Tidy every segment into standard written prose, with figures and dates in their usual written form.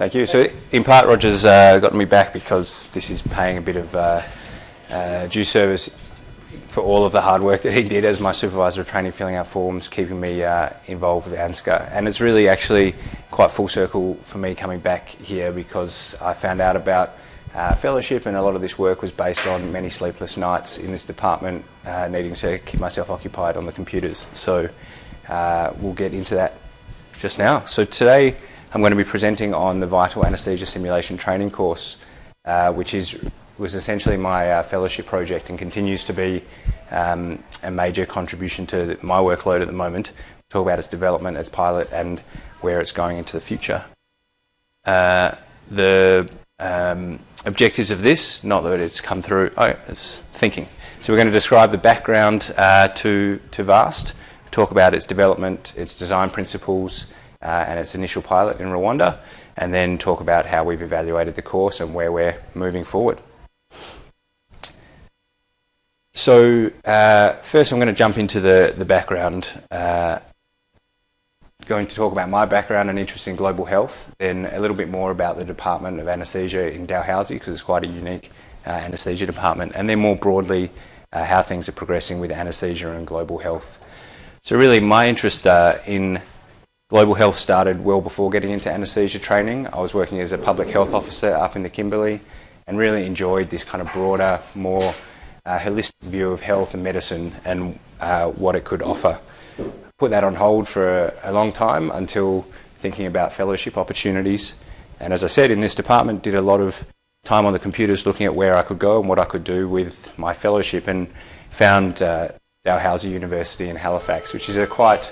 Thank you. So in part, Roger's gotten me back because this is paying a bit of due service for all of the hard work that he did as my supervisor of training, filling out forms, keeping me involved with ANZCA. And it's really actually quite full circle for me coming back here because I found out about fellowship, and a lot of this work was based on many sleepless nights in this department, needing to keep myself occupied on the computers. So we'll get into that just now. So today I'm going to be presenting on the Vital Anaesthesia Simulation Training course, which was essentially my fellowship project and continues to be a major contribution to my workload at the moment. We'll talk about its development, its pilot, and where it's going into the future. The objectives of this, not that it's come through, it's thinking. So we're going to describe the background to VAST, talk about its development, its design principles, and its initial pilot in Rwanda, and then talk about how we've evaluated the course and where we're moving forward. So first I'm going to jump into the background, going to talk about my background and interest in global health, then a little bit more about the Department of Anaesthesia in Dalhousie, because it's quite a unique anaesthesia department, and then more broadly how things are progressing with anaesthesia and global health. So really my interest in global health started well before getting into anaesthesia training. I was working as a public health officer up in the Kimberley and really enjoyed this kind of broader, more holistic view of health and medicine and what it could offer. Put that on hold for a long time until thinking about fellowship opportunities. And as I said, in this department, did a lot of time on the computers looking at where I could go and what I could do with my fellowship, and found Dalhousie University in Halifax, which is a quite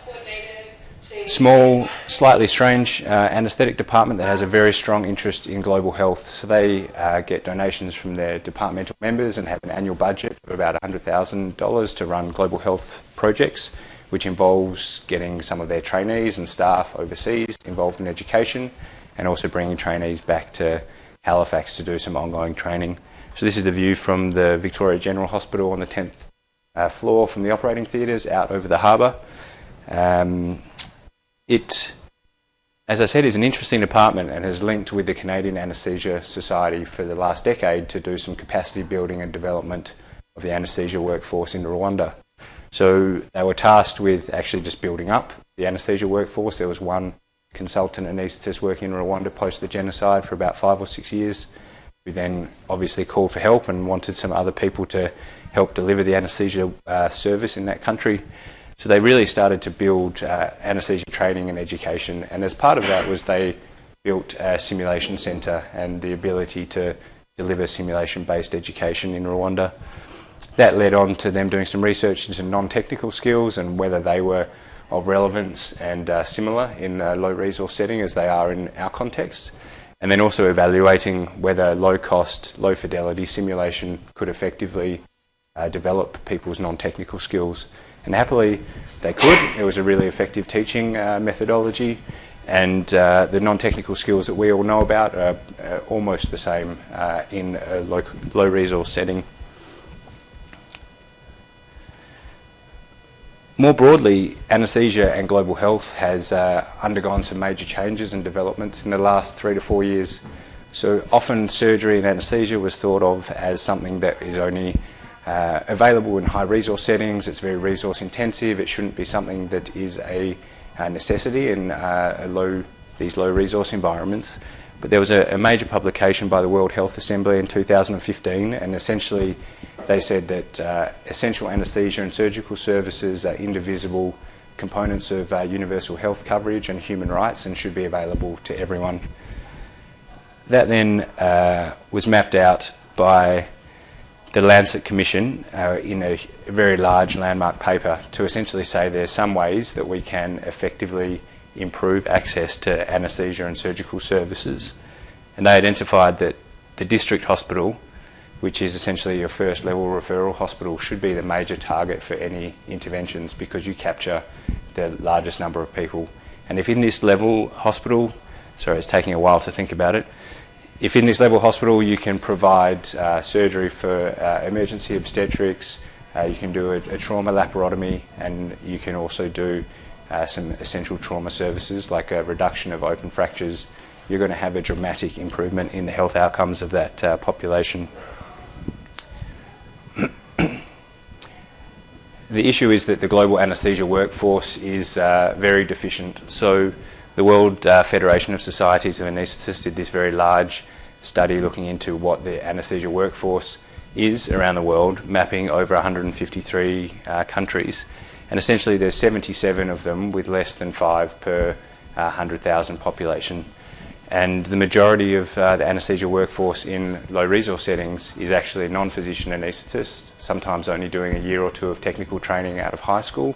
small, slightly strange anaesthetic department that has a very strong interest in global health. So they get donations from their departmental members and have an annual budget of about $100,000 to run global health projects, which involves getting some of their trainees and staff overseas involved in education, and also bringing trainees back to Halifax to do some ongoing training. So this is the view from the Victoria General Hospital on the 10th floor from the operating theatres out over the harbour. It, as I said, is an interesting department and has linked with the Canadian Anaesthesia Society for the last decade to do some capacity building and development of the anaesthesia workforce in Rwanda. So they were tasked with actually just building up the anaesthesia workforce. There was one consultant anaesthetist working in Rwanda post the genocide for about 5 or 6 years, who then obviously called for help and wanted some other people to help deliver the anaesthesia service in that country. So they really started to build anaesthesia training and education, and as part of that was they built a simulation centre and the ability to deliver simulation-based education in Rwanda. That led on to them doing some research into non-technical skills and whether they were of relevance and similar in a low-resource setting as they are in our context, and then also evaluating whether low-cost, low-fidelity simulation could effectively develop people's non-technical skills. And happily they could. It was a really effective teaching methodology, and the non-technical skills that we all know about are almost the same in a low resource setting. More broadly, anaesthesia and global health has undergone some major changes and developments in the last 3 to 4 years. So often surgery and anaesthesia was thought of as something that is only available in high resource settings. It's very resource intensive. It shouldn't be something that is a necessity in these low resource environments. But there was a major publication by the World Health Assembly in 2015, and essentially they said that essential anaesthesia and surgical services are indivisible components of universal health coverage and human rights and should be available to everyone. That then was mapped out by the Lancet Commission in a very large landmark paper to essentially say there's some ways that we can effectively improve access to anaesthesia and surgical services. And they identified that the district hospital, which is essentially your first level referral hospital, should be the major target for any interventions because you capture the largest number of people. And if in this level hospital, sorry, it's taking a while to think about it, if in this level hospital you can provide surgery for emergency obstetrics, you can do a trauma laparotomy, and you can also do some essential trauma services like a reduction of open fractures, you're going to have a dramatic improvement in the health outcomes of that population. The issue is that the global anaesthesia workforce is very deficient. So the World Federation of Societies of Anaesthetists did this very large study looking into what the anaesthesia workforce is around the world, mapping over 153 countries. And essentially there's 77 of them with less than 5 per 100,000 population. And the majority of the anaesthesia workforce in low resource settings is actually non-physician anaesthetists, sometimes only doing a year or two of technical training out of high school,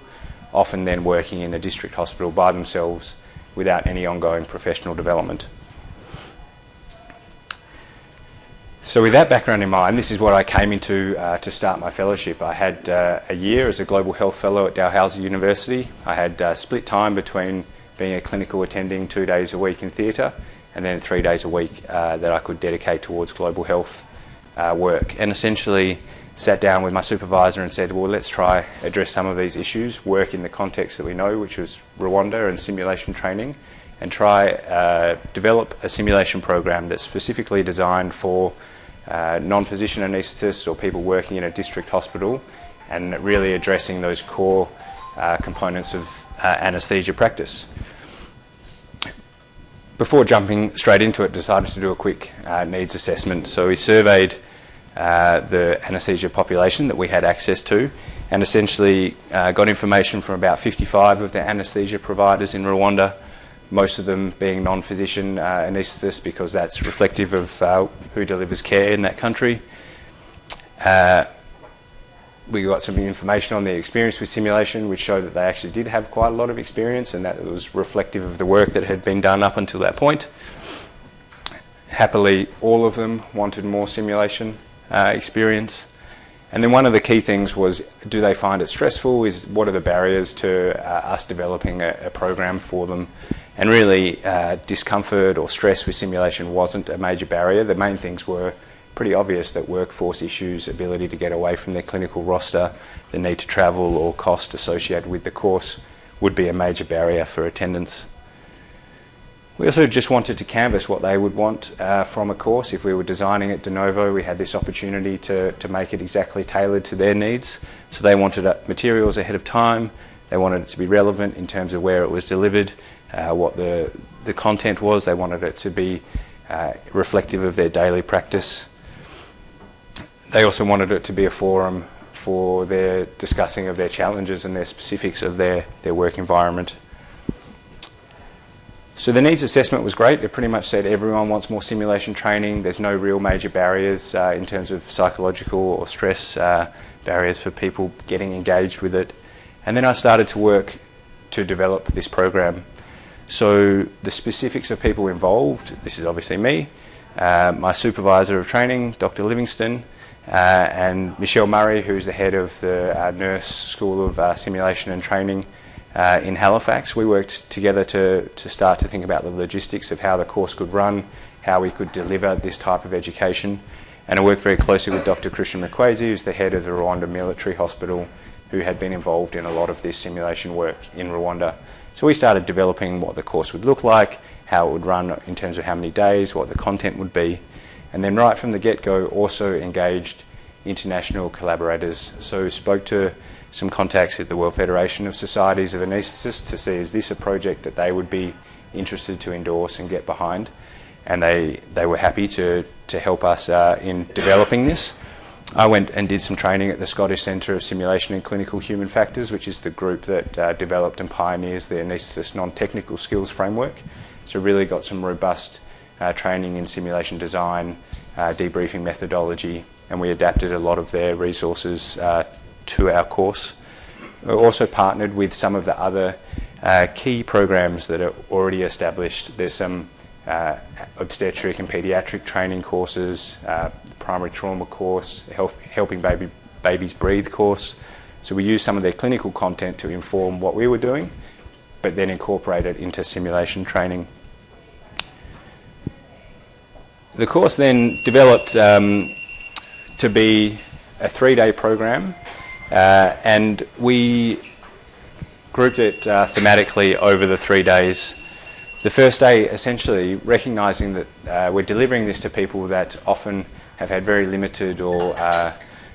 often then working in a district hospital by themselves without any ongoing professional development. So with that background in mind, this is what I came into to start my fellowship. I had a year as a global health fellow at Dalhousie University. I had split time between being a clinical attending 2 days a week in theatre and then 3 days a week that I could dedicate towards global health work. And essentially sat down with my supervisor and said, well, let's try address some of these issues, work in the context that we know, which was Rwanda and simulation training, and try develop a simulation program that's specifically designed for non-physician anaesthetists or people working in a district hospital, and really addressing those core components of anaesthesia practice. Before jumping straight into it, decided to do a quick needs assessment. So we surveyed the anaesthesia population that we had access to, and essentially got information from about 55 of the anaesthesia providers in Rwanda, most of them being non-physician anaesthetists, because that's reflective of who delivers care in that country. We got some information on their experience with simulation, which showed that they actually did have quite a lot of experience, and that it was reflective of the work that had been done up until that point. Happily, all of them wanted more simulation experience. And then one of the key things was, do they find it stressful? What are the barriers to us developing a program for them? And really, discomfort or stress with simulation wasn't a major barrier. The main things were pretty obvious, that workforce issues, ability to get away from their clinical roster, the need to travel or cost associated with the course would be a major barrier for attendance. We also just wanted to canvass what they would want from a course. If we were designing it de novo, we had this opportunity to make it exactly tailored to their needs. So they wanted materials ahead of time, they wanted it to be relevant in terms of where it was delivered, what the content was. They wanted it to be reflective of their daily practice. They also wanted it to be a forum for their discussing of their challenges and their specifics of their work environment. So the needs assessment was great. It pretty much said everyone wants more simulation training. There's no real major barriers in terms of psychological or stress barriers for people getting engaged with it. And then I started to work to develop this program. So the specifics of people involved, this is obviously me, my supervisor of training, Dr. Livingston, and Michelle Murray, who's the head of the Nurse School of Simulation and Training in Halifax. We worked together to start to think about the logistics of how the course could run, how we could deliver this type of education. And I worked very closely with Dr. Christian Mkwezi, who's the head of the Rwanda Military Hospital, who had been involved in a lot of this simulation work in Rwanda. So we started developing what the course would look like, how it would run in terms of how many days, what the content would be. And then right from the get-go also engaged international collaborators. So spoke to some contacts at the World Federation of Societies of Anaesthetists to see, is this a project that they would be interested to endorse and get behind? And they were happy to help us in developing this. I went and did some training at the Scottish Centre of Simulation and Clinical Human Factors, which is the group that developed and pioneers the anaesthetist non-technical skills framework. So really got some robust training in simulation design, debriefing methodology, and we adapted a lot of their resources to our course. We also partnered with some of the other key programs that are already established. There's some obstetric and paediatric training courses, primary trauma course, helping babies breathe course. So we used some of their clinical content to inform what we were doing, but then incorporate it into simulation training. The course then developed to be a 3-day program, and we grouped it thematically over the 3 days The first day, essentially recognising that we're delivering this to people that often have had very limited or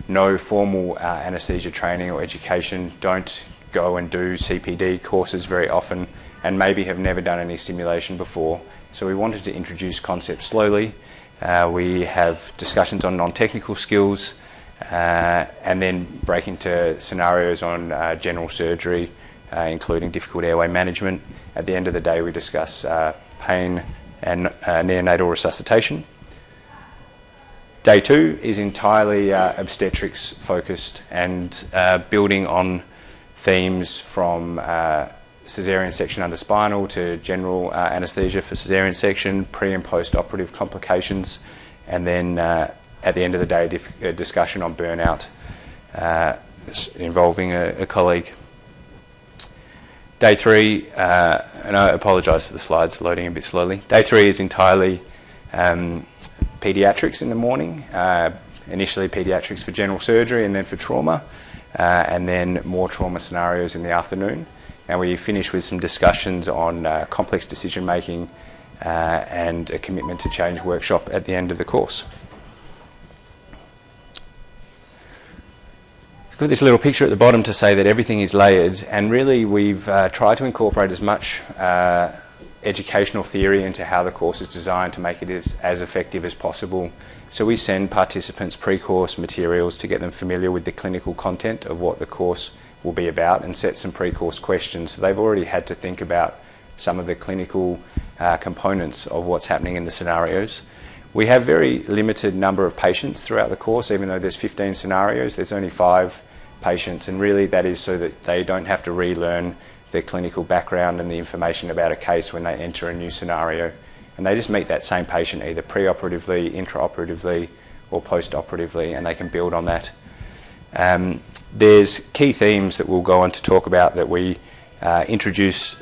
no formal anaesthesia training or education, don't go and do CPD courses very often, and maybe have never done any simulation before. So we wanted to introduce concepts slowly. We have discussions on non-technical skills, and then break into scenarios on general surgery, including difficult airway management. At the end of the day, we discuss pain and neonatal resuscitation. Day 2 is entirely obstetrics focused and building on themes from caesarean section under spinal to general anaesthesia for caesarean section, pre and post operative complications, and then at the end of the day a discussion on burnout involving a colleague. Day 3, and I apologise for the slides loading a bit slowly. Day 3 is entirely paediatrics in the morning, initially paediatrics for general surgery and then for trauma, and then more trauma scenarios in the afternoon. And we finish with some discussions on complex decision making and a commitment to change workshop at the end of the course. Got this little picture at the bottom to say that everything is layered, and really we've tried to incorporate as much educational theory into how the course is designed to make it as effective as possible. So we send participants pre-course materials to get them familiar with the clinical content of what the course will be about, and set some pre-course questions. So they've already had to think about some of the clinical components of what's happening in the scenarios. We have very limited number of patients throughout the course. Even though there's 15 scenarios, there's only 5 patients, and really that is so that they don't have to relearn their clinical background and the information about a case when they enter a new scenario. And they just meet that same patient either pre-operatively, intraoperatively or post-operatively, and they can build on that. There's key themes that we'll go on to talk about that we introduce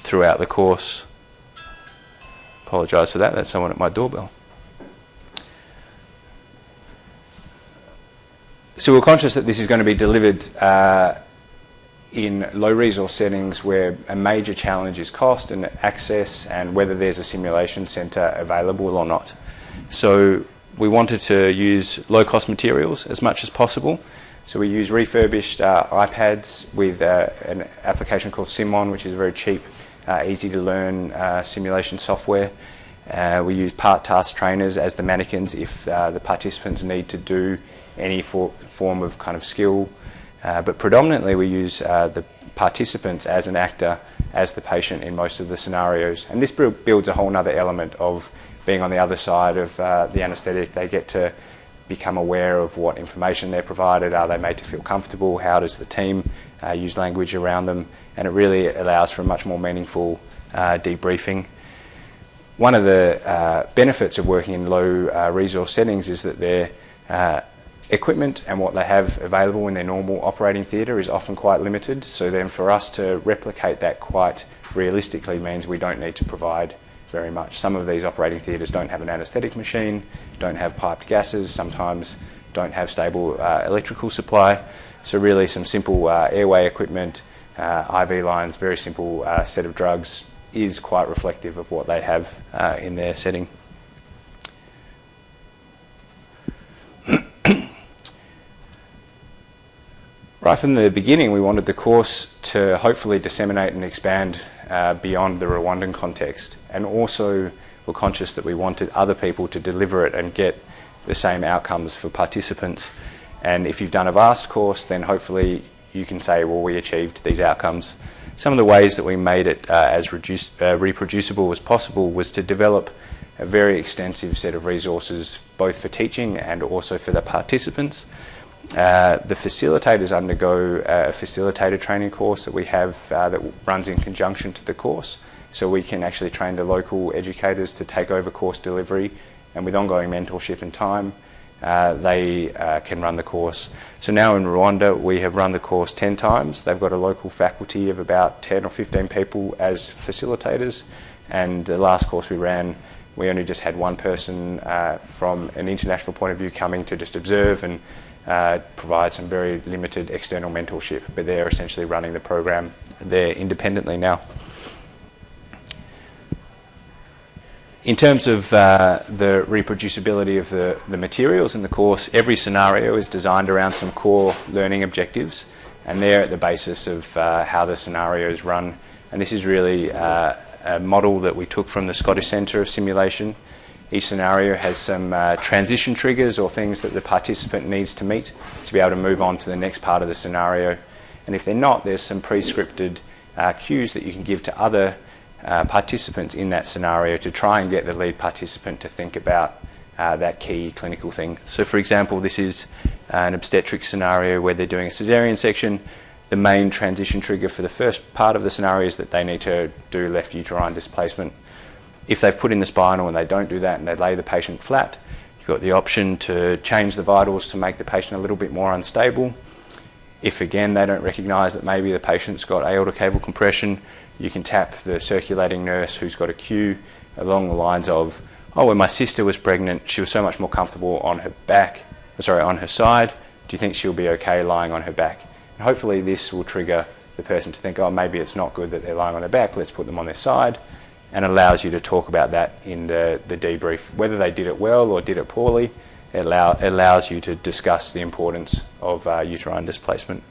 throughout the course. Apologise for that, that's someone at my doorbell. So we're conscious that this is going to be delivered in low resource settings where a major challenge is cost and access and whether there's a simulation centre available or not. So we wanted to use low cost materials as much as possible. So we use refurbished iPads with an application called Simon, which is a very cheap, easy to learn simulation software. We use part task trainers as the mannequins if the participants need to do any form of kind of skill, but predominantly we use the participants as an actor, as the patient in most of the scenarios. And this builds a whole other element of being on the other side of the anaesthetic. They get to become aware of what information they're provided, are they made to feel comfortable, how does the team use language around them, and it really allows for a much more meaningful debriefing. One of the benefits of working in low resource settings is that their equipment and what they have available in their normal operating theatre is often quite limited, so then for us to replicate that quite realistically means we don't need to provide very much. Some of these operating theatres don't have an anaesthetic machine, don't have piped gases, sometimes don't have stable electrical supply, so really some simple airway equipment, IV lines, very simple set of drugs is quite reflective of what they have in their setting. Right from the beginning, we wanted the course to hopefully disseminate and expand beyond the Rwandan context, and also we're conscious that we wanted other people to deliver it and get the same outcomes for participants. And if you've done a VAST course, then hopefully you can say, well, we achieved these outcomes. Some of the ways that we made it as reproducible as possible was to develop a very extensive set of resources, both for teaching and also for the participants. The facilitators undergo a facilitator training course that we have that runs in conjunction to the course, so we can actually train the local educators to take over course delivery, and with ongoing mentorship and time they can run the course. So now in Rwanda we have run the course 10 times. They've got a local faculty of about 10 or 15 people as facilitators, and the last course we ran, we only just had one person from an international point of view coming to just observe and provide some very limited external mentorship, but they're essentially running the program there independently now. In terms of the reproducibility of the materials in the course, every scenario is designed around some core learning objectives, and they're at the basis of how the scenarios run. And this is really a model that we took from the Scottish Centre of Simulation. Each scenario has some transition triggers or things that the participant needs to meet to be able to move on to the next part of the scenario. And if they're not, there's some pre-scripted cues that you can give to other participants in that scenario to try and get the lead participant to think about that key clinical thing. So for example, this is an obstetric scenario where they're doing a caesarean section. The main transition trigger for the first part of the scenario is that they need to do left uterine displacement. If they've put in the spinal and they don't do that and they lay the patient flat, you've got the option to change the vitals to make the patient a little bit more unstable. If again they don't recognise that maybe the patient's got aortic cable compression, you can tap the circulating nurse who's got a cue along the lines of, oh, when my sister was pregnant, she was so much more comfortable on her back, on her side. Do you think she'll be okay lying on her back? And hopefully this will trigger the person to think, oh, maybe it's not good that they're lying on their back, let's put them on their side, and allows you to talk about that in the debrief. Whether they did it well or did it poorly, it allows you to discuss the importance of uterine displacement.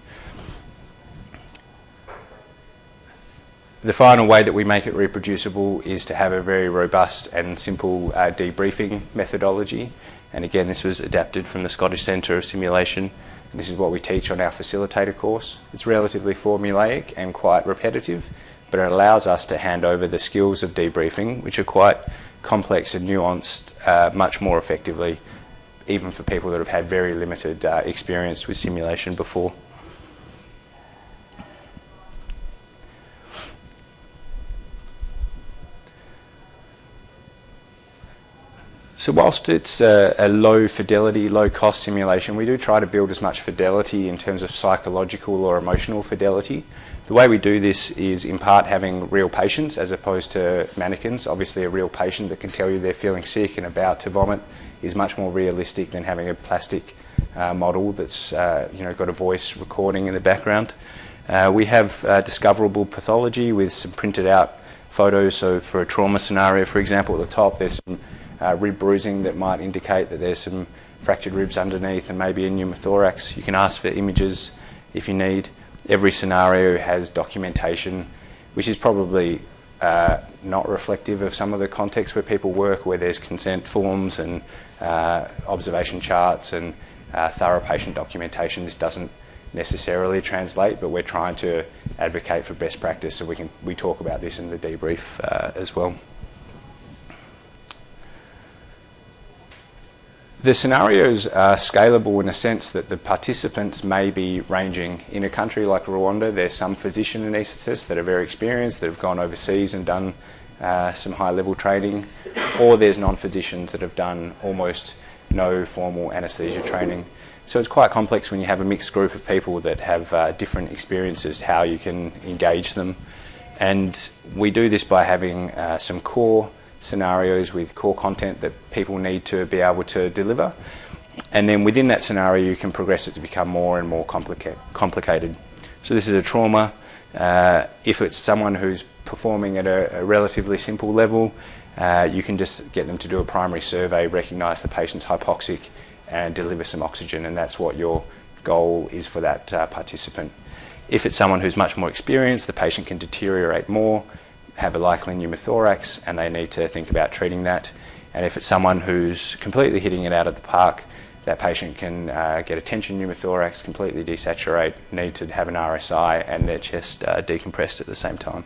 The final way that we make it reproducible is to have a very robust and simple debriefing methodology. And again, this was adapted from the Scottish Centre of Simulation. And this is what we teach on our facilitator course. It's relatively formulaic and quite repetitive, but it allows us to hand over the skills of debriefing, which are quite complex and nuanced, much more effectively, even for people that have had very limited experience with simulation before. So whilst it's a low fidelity, low cost simulation, we do try to build as much fidelity in terms of psychological or emotional fidelity. The way we do this is in part having real patients as opposed to mannequins. Obviously a real patient that can tell you they're feeling sick and about to vomit is much more realistic than having a plastic model that's got a voice recording in the background. We have discoverable pathology with some printed out photos. So for a trauma scenario, for example, at the top there's some rib bruising that might indicate that there's some fractured ribs underneath and maybe a pneumothorax. You can ask for images if you need. Every scenario has documentation, which is probably not reflective of some of the contexts where people work, where there's consent forms and observation charts and thorough patient documentation. This doesn't necessarily translate, but we're trying to advocate for best practice, so we talk about this in the debrief as well. The scenarios are scalable in a sense that the participants may be ranging. In a country like Rwanda, there's some physician anaesthetists that are very experienced, that have gone overseas and done some high-level training, or there's non-physicians that have done almost no formal anaesthesia training. So it's quite complex when you have a mixed group of people that have different experiences, how you can engage them. And we do this by having some core scenarios with core content that people need to be able to deliver, and then within that scenario you can progress it to become more and more complicated. So this is a trauma. If it's someone who's performing at a relatively simple level, you can just get them to do a primary survey, recognise the patient's hypoxic and deliver some oxygen, and that's what your goal is for that participant. If it's someone who's much more experienced, the patient can deteriorate more, have a likely pneumothorax, and they need to think about treating that. And if it's someone who's completely hitting it out of the park, that patient can get a tension pneumothorax, completely desaturate, need to have an RSI, and their chest decompressed at the same time.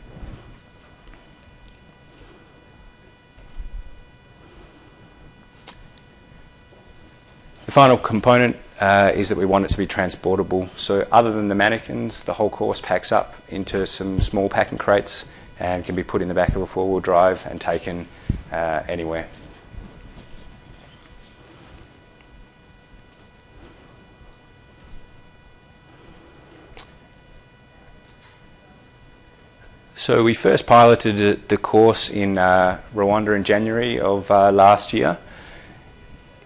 The final component is that we want it to be transportable. So other than the mannequins, the whole course packs up into some small packing crates and can be put in the back of a four-wheel drive and taken anywhere. So we first piloted the course in Rwanda in January of last year.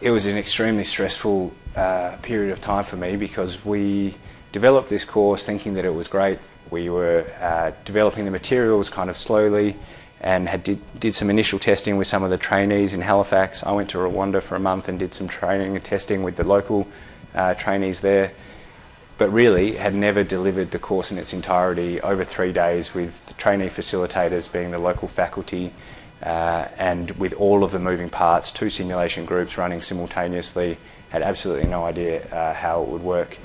It was an extremely stressful period of time for me because we developed this course thinking that it was great. We were developing the materials kind of slowly, and did some initial testing with some of the trainees in Halifax. I went to Rwanda for a month and did some training and testing with the local trainees there, but really had never delivered the course in its entirety over 3 days, with the trainee facilitators being the local faculty, and with all of the moving parts, 2 simulation groups running simultaneously. Had absolutely no idea how it would work.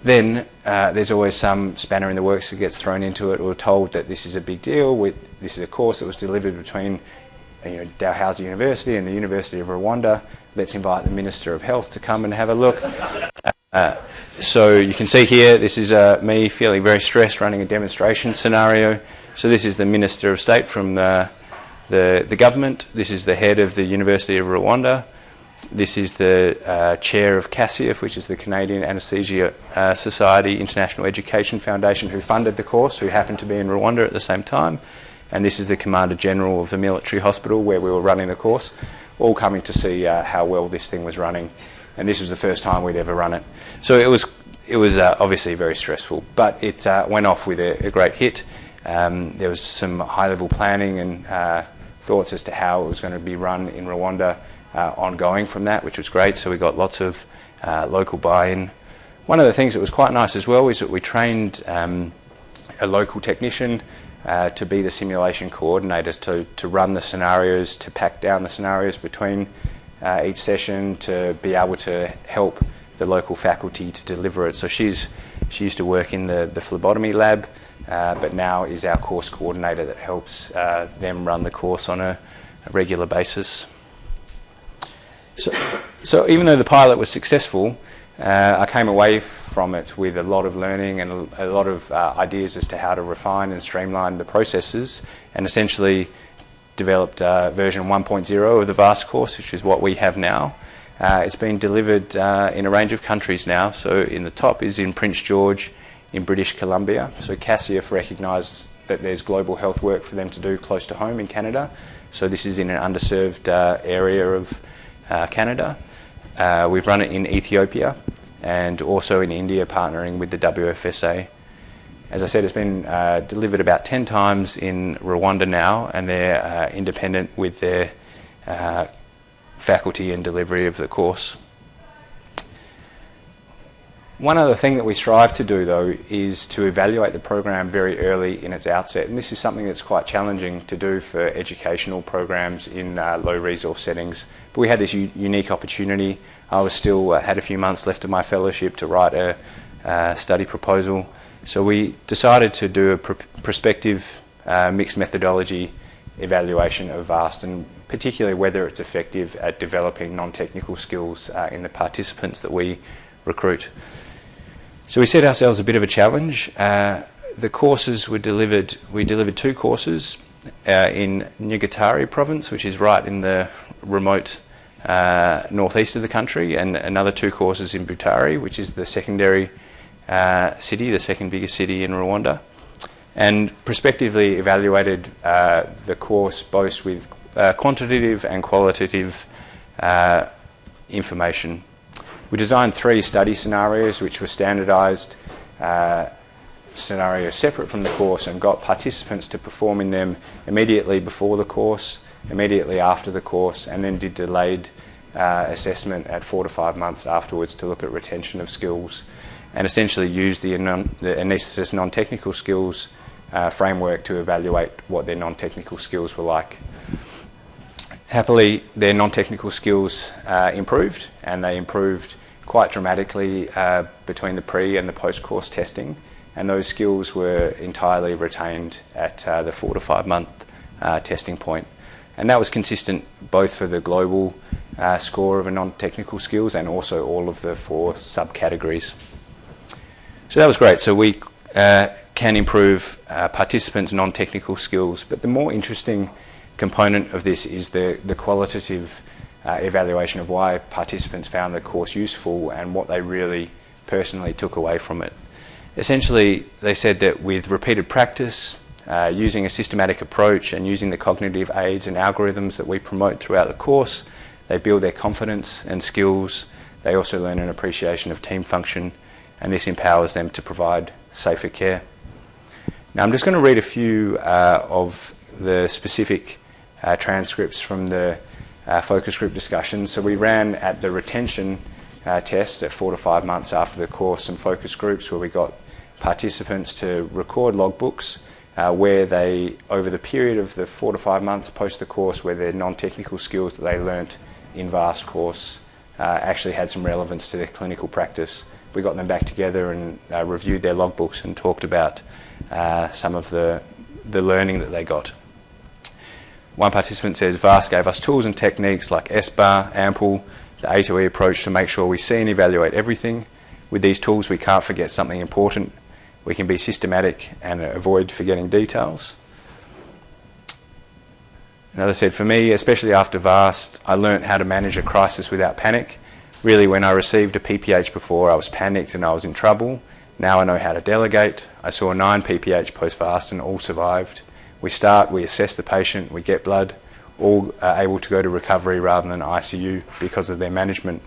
Then there's always some spanner in the works that gets thrown into it. We're told that this is a big deal. This is a course that was delivered between Dalhousie University and the University of Rwanda. Let's invite the Minister of Health to come and have a look. So you can see here, this is me feeling very stressed running a demonstration scenario. So this is the Minister of State from the government. This is the head of the University of Rwanda. This is the chair of CASIF, which is the Canadian Anaesthesia Society International Education Foundation, who funded the course, who happened to be in Rwanda at the same time. And this is the Commander General of the military hospital where we were running the course, all coming to see how well this thing was running. And this was the first time we'd ever run it. So it was obviously very stressful, but it went off with a great hit. There was some high-level planning and thoughts as to how it was going to be run in Rwanda ongoing from that, which was great. So we got lots of local buy-in. One of the things that was quite nice as well is that we trained a local technician to be the simulation coordinators, to run the scenarios, to pack down the scenarios between each session, to be able to help the local faculty to deliver it. So she used to work in the phlebotomy lab, but now is our course coordinator that helps them run the course on a regular basis. So even though the pilot was successful, I came away from it with a lot of learning and a lot of ideas as to how to refine and streamline the processes, and essentially developed version 1.0 of the VAST course, which is what we have now. It's been delivered in a range of countries now. So in the top is in Prince George in British Columbia. So CASIF recognised that there's global health work for them to do close to home in Canada. So this is in an underserved area of Canada. We've run it in Ethiopia and also in India, partnering with the WFSA. As I said, it's been delivered about 10 times in Rwanda now, and they're independent with their faculty and delivery of the course. One other thing that we strive to do, though, is to evaluate the program very early in its outset, and this is something that's quite challenging to do for educational programs in low resource settings. But we had this unique opportunity. I was still had a few months left of my fellowship to write a study proposal, so we decided to do a prospective mixed methodology evaluation of VAST, and particularly whether it's effective at developing non-technical skills in the participants that we recruit. So we set ourselves a bit of a challenge. The courses were delivered, we delivered 2 courses in Nyagatare province, which is right in the remote northeast of the country, and another 2 courses in Butare, which is the secondary city, the second biggest city in Rwanda, and prospectively evaluated the course both with quantitative and qualitative information. We designed 3 study scenarios which were standardised scenarios separate from the course, and got participants to perform in them immediately before the course, immediately after the course, and then did delayed assessment at 4 to 5 months afterwards to look at retention of skills, and essentially used the anaesthetist non-technical skills framework to evaluate what their non-technical skills were like. Happily, their non-technical skills improved, and they improved quite dramatically between the pre and the post-course testing, and those skills were entirely retained at the 4 to 5 month testing point. And that was consistent both for the global score of a non-technical skills and also all of the 4 subcategories. So that was great. So we can improve participants' non-technical skills, but the more interesting component of this is the qualitative evaluation of why participants found the course useful and what they really personally took away from it. Essentially, they said that with repeated practice, using a systematic approach and using the cognitive aids and algorithms that we promote throughout the course, they build their confidence and skills. They also learn an appreciation of team function, and this empowers them to provide safer care. Now I'm just going to read a few of the specific transcripts from the focus group discussions. So we ran at the retention test at 4 to 5 months after the course some focus groups where we got participants to record logbooks where they, over the period of the 4 to 5 months post the course, where their non-technical skills that they learnt in VAST course actually had some relevance to their clinical practice. We got them back together and reviewed their logbooks and talked about some of the learning that they got. One participant says, VAST gave us tools and techniques like S-bar, AMPLE, the A to E approach to make sure we see and evaluate everything. With these tools we can't forget something important. We can be systematic and avoid forgetting details. Another said, for me, especially after VAST, I learnt how to manage a crisis without panic. Really, when I received a PPH before, I was panicked and I was in trouble. Now I know how to delegate. I saw 9 PPH post-VAST and all survived. We start, we assess the patient, we get blood, all are able to go to recovery rather than ICU because of their management.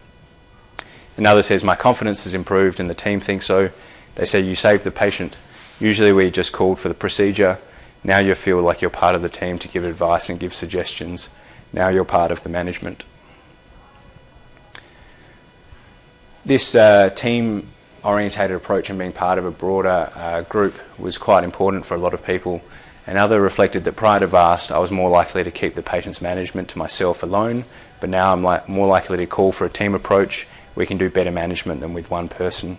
Another says, my confidence has improved and the team thinks so. They say, you saved the patient. Usually we just called for the procedure. Now you feel like you're part of the team to give advice and give suggestions. Now you're part of the management. This team-orientated approach and being part of a broader group was quite important for a lot of people. Another reflected that prior to VAST, I was more likely to keep the patient's management to myself alone, but now I'm more likely to call for a team approach. We can do better management than with one person.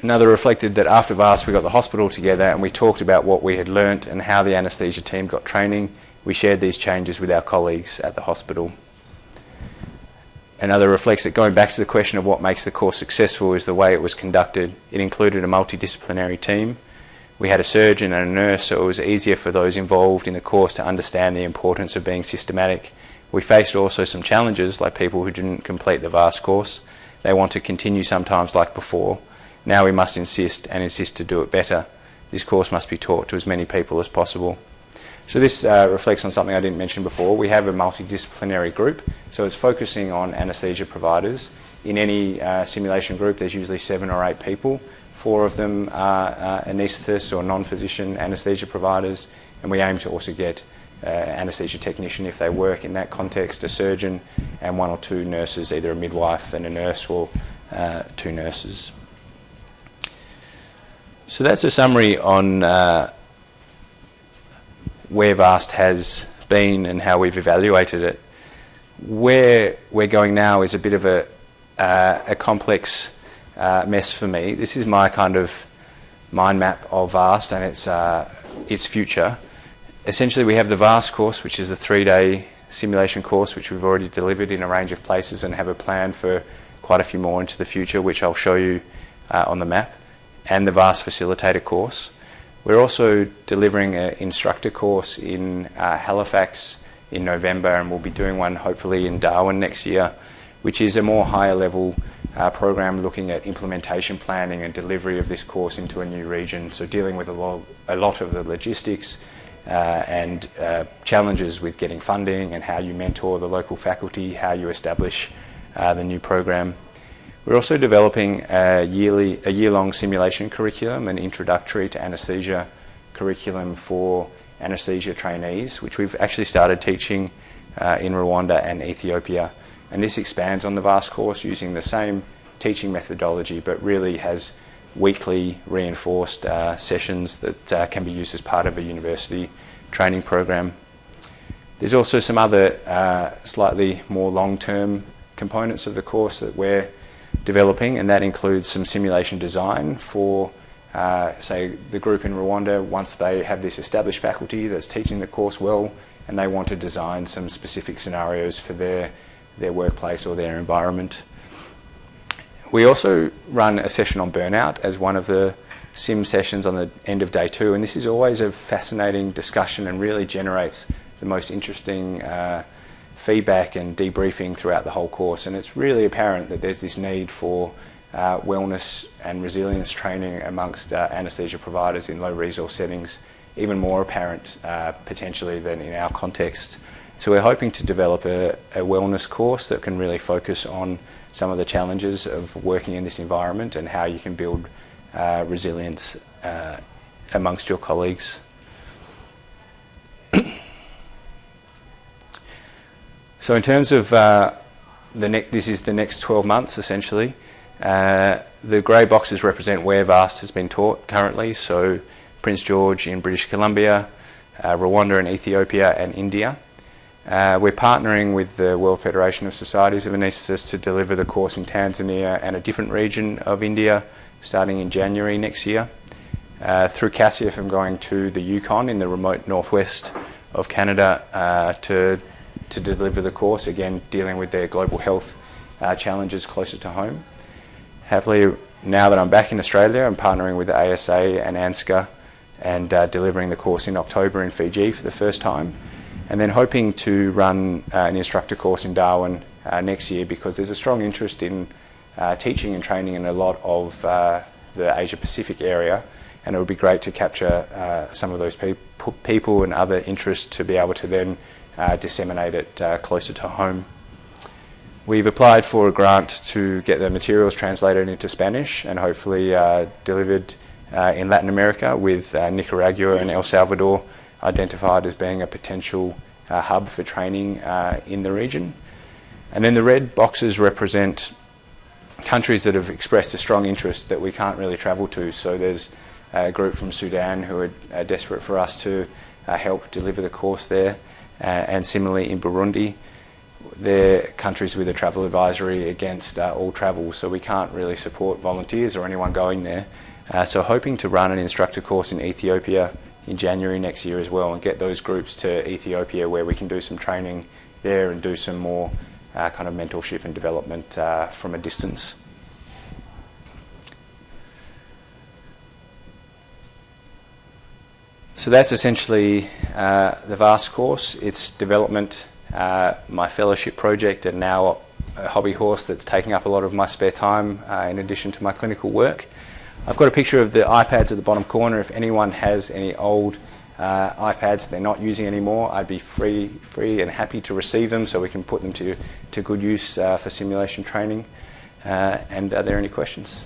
Another reflected that after VAST we got the hospital together and we talked about what we had learnt and how the anaesthesia team got training. We shared these changes with our colleagues at the hospital. Another reflects that going back to the question of what makes the course successful is the way it was conducted. It included a multidisciplinary team. We had a surgeon and a nurse, so it was easier for those involved in the course to understand the importance of being systematic. We faced also some challenges, like people who didn't complete the VAST course. They want to continue sometimes like before. Now we must insist to do it better. This course must be taught to as many people as possible. So this reflects on something I didn't mention before. We have a multidisciplinary group, so it's focusing on anaesthesia providers. In any simulation group there's usually 7 or 8 people. 4 of them are anaesthetists or non-physician anaesthesia providers, and we aim to also get anaesthesia technician if they work in that context, a surgeon, and 1 or 2 nurses, either a midwife and a nurse or 2 nurses. So that's a summary on where VAST has been and how we've evaluated it. Where we're going now is a bit of a complex mess for me. This is my kind of mind map of VAST and its future. Essentially we have the VAST course, which is a 3-day simulation course which we've already delivered in a range of places and have a plan for quite a few more into the future, which I'll show you on the map, and the VAST facilitator course. We're also delivering an instructor course in Halifax in November, and we'll be doing one hopefully in Darwin next year, which is a more higher level program looking at implementation planning and delivery of this course into a new region. So dealing with a lot of the logistics and challenges with getting funding and how you mentor the local faculty, how you establish the new program. We're also developing a year-long simulation curriculum, an introductory to anaesthesia curriculum for anaesthesia trainees, which we've actually started teaching in Rwanda and Ethiopia. And this expands on the VAST course using the same teaching methodology, but really has weekly reinforced sessions that can be used as part of a university training program. There's also some other slightly more long-term components of the course that we're developing, and that includes some simulation design for say the group in Rwanda. Once they have this established faculty that's teaching the course well and they want to design some specific scenarios for their workplace or their environment. We also run a session on burnout as one of the sim sessions on the end of day 2, and this is always a fascinating discussion and really generates the most interesting feedback and debriefing throughout the whole course. And it's really apparent that there's this need for wellness and resilience training amongst anaesthesia providers in low resource settings, even more apparent potentially than in our context. So we're hoping to develop a wellness course that can really focus on some of the challenges of working in this environment and how you can build resilience amongst your colleagues. So in terms of this is the next 12 months essentially. The grey boxes represent where VAST has been taught currently, so Prince George in British Columbia, Rwanda and Ethiopia and India. We're partnering with the World Federation of Societies of Anaesthetists to deliver the course in Tanzania and a different region of India starting in January next year. Through CASIF, I'm going to the Yukon in the remote northwest of Canada to deliver the course, again dealing with their global health challenges closer to home. Happily, now that I'm back in Australia, I'm partnering with the ASA and ANSCA and delivering the course in October in Fiji for the first time, and then hoping to run an instructor course in Darwin next year, because there's a strong interest in teaching and training in a lot of the Asia Pacific area, and it would be great to capture some of those people and other interests to be able to then disseminate it closer to home. We've applied for a grant to get the materials translated into Spanish and hopefully delivered in Latin America, with Nicaragua and El Salvador identified as being a potential hub for training in the region. And then the red boxes represent countries that have expressed a strong interest that we can't really travel to. So there's a group from Sudan who are desperate for us to help deliver the course there, and similarly in Burundi. They're countries with a travel advisory against all travel, so we can't really support volunteers or anyone going there. So hoping to run an instructor course in Ethiopia in January next year as well, and get those groups to Ethiopia where we can do some training there and do some more kind of mentorship and development from a distance. So that's essentially the VAST course, its development, my fellowship project, and now a hobby horse that's taking up a lot of my spare time in addition to my clinical work. I've got a picture of the iPads at the bottom corner. If anyone has any old iPads they're not using anymore, I'd be free and happy to receive them so we can put them to good use for simulation training. And are there any questions?